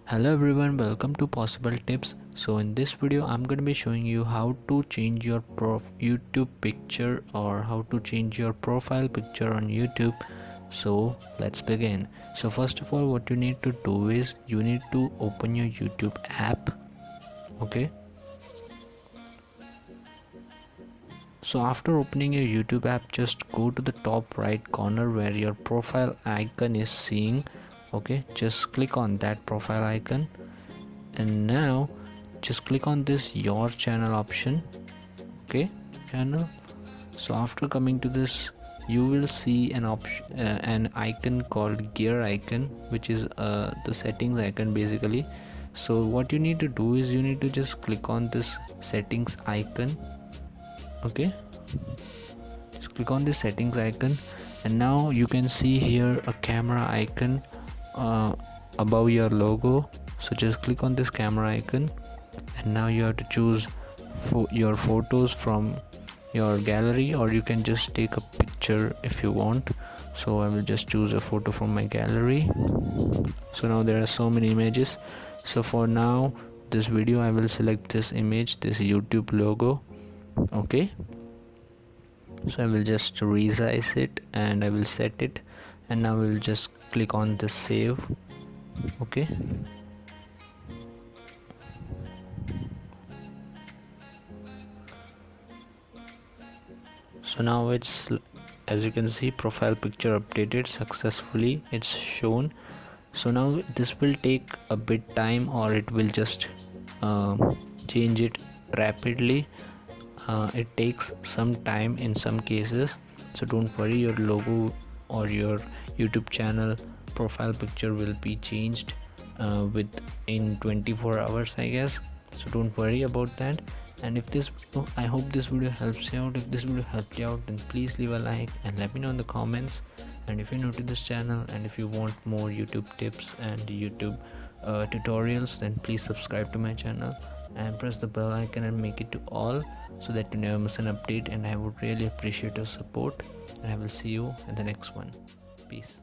Hello everyone, welcome to Possible Tips. So in this video I'm going to be showing you how to change your YouTube picture or how to change your profile picture on YouTube. So let's begin. So first of all, what you need to do is you need to open your YouTube app. Okay, so after opening your YouTube app, just go to the top right corner where your profile icon is seeing. Okay, just click on that profile icon, and now just click on this your channel option. Okay, channel. So after coming to this, you will see an option, an icon called gear icon, which is the settings icon basically. So what you need to do is you need to just click on this settings icon. Okay, just click on the settings icon, and now you can see here a camera icon above your logo. So just click on this camera icon, and now you have to choose your photos from your gallery, or you can just take a picture if you want. So I will just choose a photo from my gallery. So now there are so many images, so for now this video I will select this image, this YouTube logo. Okay, so I will just resize it and I will set it, and now we'll just click on this save. Okay, so now it's, as you can see, profile picture updated successfully, it's shown. So now this will take a bit time, or it will just change it rapidly. It takes some time in some cases, so don't worry, your logo or your YouTube channel profile picture will be changed within 24 hours, I guess. So don't worry about that. And if this video, I hope this video helps you out. If this video helped you out, then please leave a like and let me know in the comments. And if you're new to this channel and if you want more YouTube tips and YouTube tutorials, then please subscribe to my channel and press the bell icon and make it to all, so that you never miss an update. And I would really appreciate your support, and I will see you in the next one. Peace.